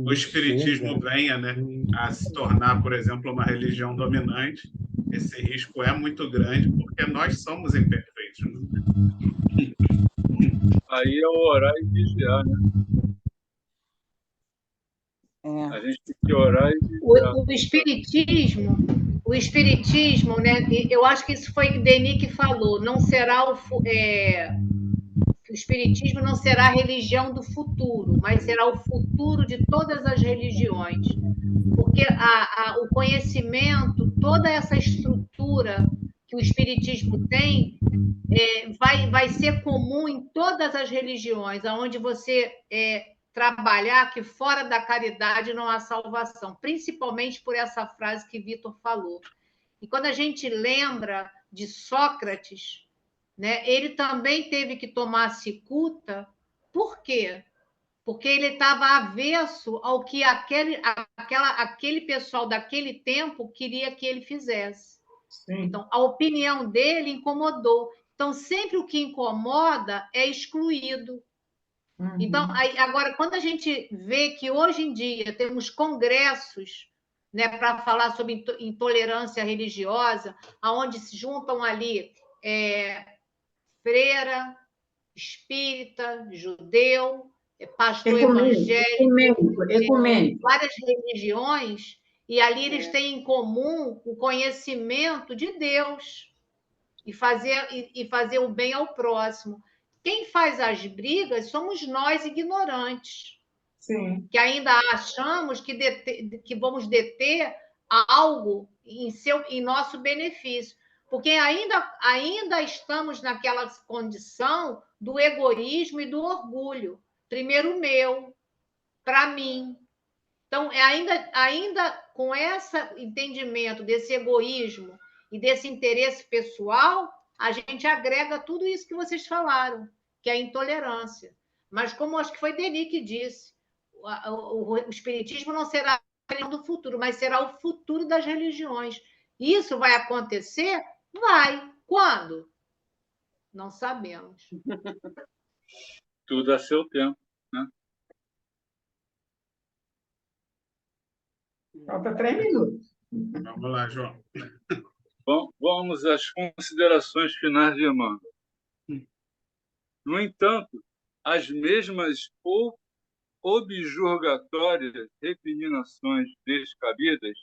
o espiritismo venha, né, a se tornar, por exemplo, uma religião dominante. Esse risco é muito grande porque nós somos imperfeitos, né? Aí é o orar e vigiar, né? A gente tem que orar e vigiar. O espiritismo, né? Eu acho que isso foi o Denis que falou. Não será o espiritismo não será a religião do futuro, mas será o futuro de todas as religiões, porque o conhecimento, toda essa estrutura que o espiritismo tem, vai ser comum em todas as religiões, aonde você trabalhar que fora da caridade não há salvação, principalmente por essa frase que Vitor falou. E quando a gente lembra de Sócrates, né, ele também teve que tomar cicuta. Por quê? Porque ele estava avesso ao que aquele pessoal daquele tempo queria que ele fizesse. Sim. Então, a opinião dele incomodou. Então, sempre o que incomoda é excluído. Uhum. Então, agora, quando a gente vê que hoje em dia temos congressos, né, para falar sobre intolerância religiosa, onde se juntam ali freira, espírita, judeu, pastor evangélico, várias religiões, e ali eles têm em comum o conhecimento de Deus e fazer o bem ao próximo. Quem faz as brigas somos nós, ignorantes. Sim. Que ainda achamos que vamos deter algo em nosso benefício. Porque ainda estamos naquela condição do egoísmo e do orgulho. Primeiro meu, para mim. Então, ainda com esse entendimento desse egoísmo e desse interesse pessoal, a gente agrega tudo isso que vocês falaram, que é a intolerância. Mas como acho que foi Denis que disse, o espiritismo não será a religião do futuro, mas será o futuro das religiões. Isso vai acontecer? Vai. Quando? Não sabemos. Tudo a seu tempo, né? Falta 3 minutos. Vamos lá, João. Bom, vamos às considerações finais de Emmanuel. No entanto, as mesmas objurgatórias recriminações descabidas,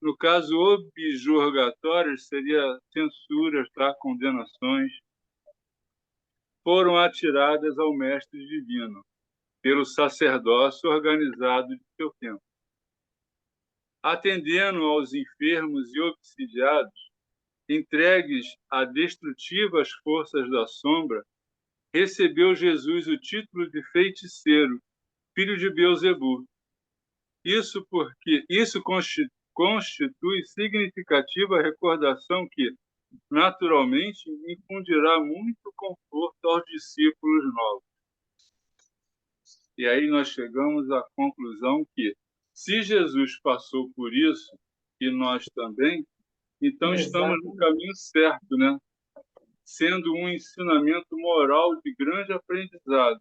no caso, objurgatórias seria censuras, tá? Condenações, foram atiradas ao mestre divino pelo sacerdócio organizado de seu tempo. Atendendo aos enfermos e obsidiados, entregues a destrutivas forças da sombra, recebeu Jesus o título de feiticeiro, filho de Beelzebu. Isso constitui significativa recordação que, naturalmente, infundirá muito conforto aos discípulos novos. E aí nós chegamos à conclusão que, se Jesus passou por isso, e nós também, então estamos no caminho certo, né? Sendo um ensinamento moral de grande aprendizado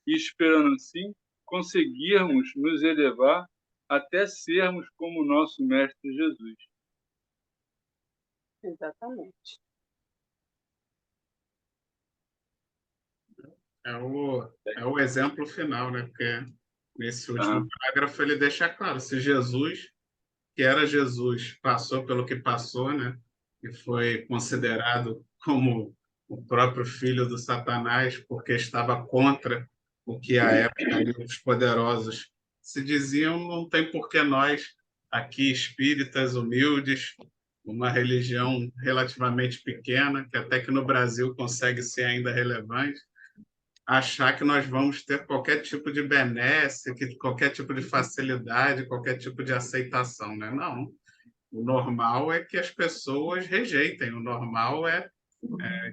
e esperando assim conseguirmos nos elevar até sermos como o nosso Mestre Jesus. Exatamente. É o exemplo final, né? Porque nesse último parágrafo ele deixa claro, se Jesus, que era Jesus, passou pelo que passou, né? E foi considerado como o próprio filho do Satanás, porque estava contra o que à época ali os poderosos se diziam. Não tem por que nós, aqui espíritas humildes, uma religião relativamente pequena, que até que no Brasil consegue ser ainda relevante, achar que nós vamos ter qualquer tipo de benesse, qualquer tipo de facilidade, qualquer tipo de aceitação, né? Não. O normal é que as pessoas rejeitem, o normal é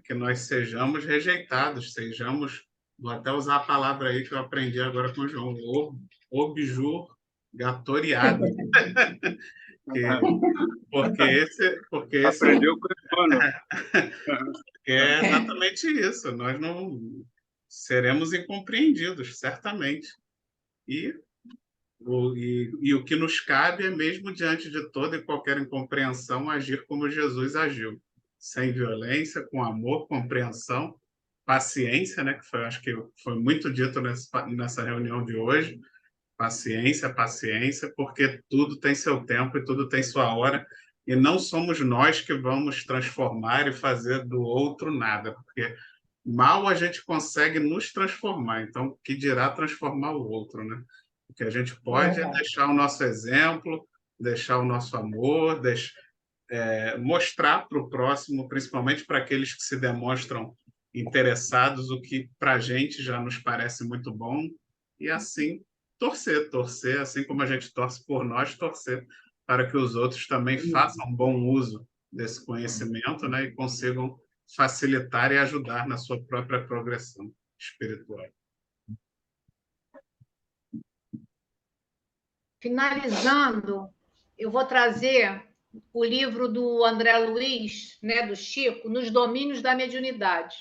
que nós sejamos rejeitados, sejamos, vou até usar a palavra aí que eu aprendi agora com o João, objurgatoriados. Porque esse Aprendeu com o Emmanuel. é exatamente isso. Nós não seremos incompreendidos, certamente. E o que nos cabe é, mesmo diante de toda e qualquer incompreensão, agir como Jesus agiu, sem violência, com amor, compreensão, paciência, né? Acho que foi muito dito nessa reunião de hoje. Paciência, paciência, porque tudo tem seu tempo e tudo tem sua hora, e não somos nós que vamos transformar e fazer do outro nada, porque mal a gente consegue nos transformar, então, que dirá transformar o outro, né? O que a gente pode é deixar o nosso exemplo, deixar o nosso amor, mostrar para o próximo, principalmente para aqueles que se demonstram interessados, o que para a gente já nos parece muito bom, e assim torcer, assim como a gente torce por nós, torcer para que os outros também façam bom uso desse conhecimento, né, e consigam facilitar e ajudar na sua própria progressão espiritual. Finalizando, eu vou trazer o livro do André Luiz, né, do Chico, Nos Domínios da Mediunidade.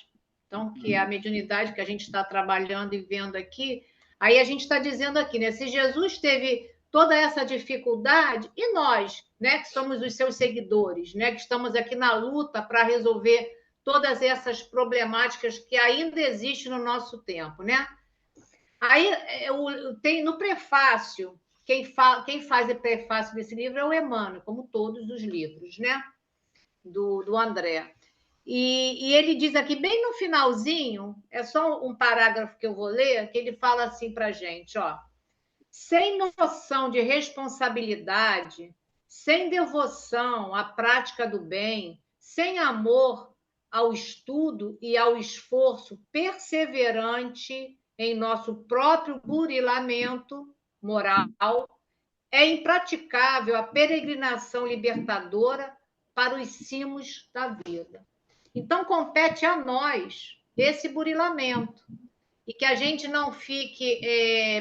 Então, que é a mediunidade que a gente está trabalhando e vendo aqui. Aí a gente está dizendo aqui, né? Se Jesus teve toda essa dificuldade, e nós, né, que somos os seus seguidores, né, que estamos aqui na luta para resolver todas essas problemáticas que ainda existem no nosso tempo, né? Aí tem no prefácio, quem faz o prefácio desse livro é o Emmanuel, como todos os livros, né? Do André. E ele diz aqui, bem no finalzinho, é só um parágrafo que eu vou ler, que ele fala assim para a gente, ó. Sem noção de responsabilidade, sem devoção à prática do bem, sem amor ao estudo e ao esforço perseverante em nosso próprio burilamento moral, é impraticável a peregrinação libertadora para os cimos da vida. Então, compete a nós esse burilamento, e que a gente não fique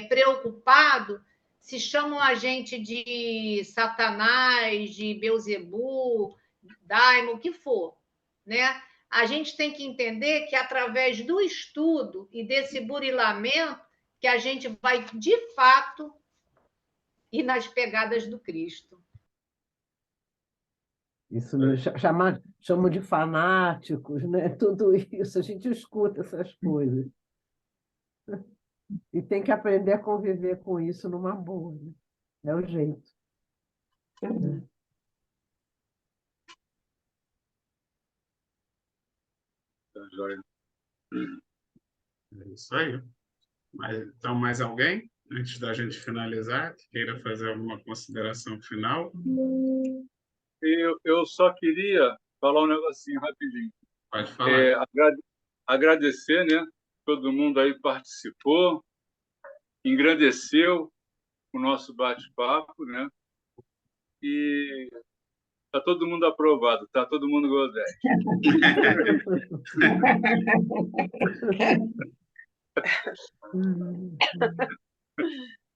preocupado se chamam a gente de Satanás, de Beuzebu, Daimon, o que for, né? A gente tem que entender que através do estudo e desse burilamento que a gente vai, de fato, ir nas pegadas do Cristo. Isso chamam de fanáticos, né? Tudo isso, a gente escuta essas coisas. E tem que aprender a conviver com isso numa boa, né? É o jeito. É isso aí. Então, mais alguém, antes da gente finalizar, que queira fazer alguma consideração final? Eu só queria falar um negocinho rapidinho. Pode falar. Agradecer, né? Todo mundo aí participou, engrandeceu o nosso bate-papo, né? E está todo mundo aprovado, está todo mundo gozé.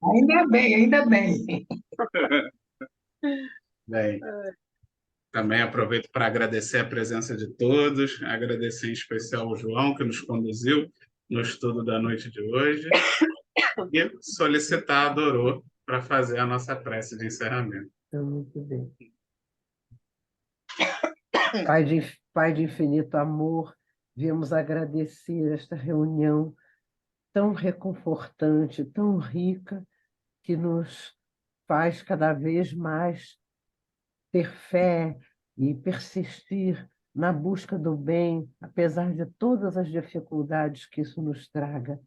Ainda bem, ainda bem. Bem, também aproveito para agradecer a presença de todos, agradecer em especial ao João, que nos conduziu no estudo da noite de hoje, e solicitar a Dorô para fazer a nossa prece de encerramento. Muito bem. Pai de infinito amor, viemos agradecer esta reunião tão reconfortante, tão rica, que nos faz cada vez mais ter fé e persistir na busca do bem, apesar de todas as dificuldades que isso nos traga,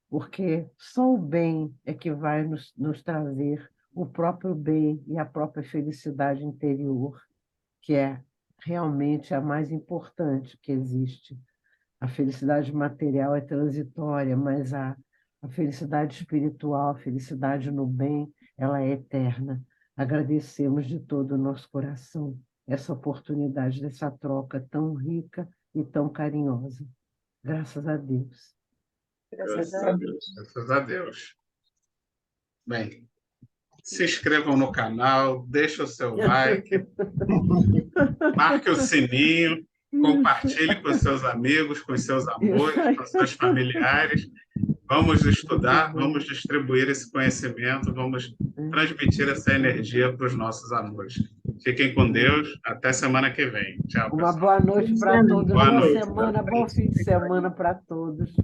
porque só o bem é que vai nos trazer o próprio bem e a própria felicidade interior, que é realmente a mais importante que existe. A felicidade material é transitória, mas a felicidade espiritual, a felicidade no bem, ela é eterna. Agradecemos de todo o nosso coração essa oportunidade dessa troca tão rica e tão carinhosa. Graças a Deus. Graças Graças a a Deus. Deus. Graças a Deus. Bem, se inscrevam no canal, deixe o seu like, marque o sininho, compartilhe com seus amigos, com seus amores, com seus familiares. Vamos estudar, vamos distribuir esse conhecimento, vamos transmitir essa energia para os nossos amores. Fiquem com Deus, até semana que vem. Tchau, Uma pessoal. boa noite para todos, Boa boa noite. semana, bom fim de semana para todos.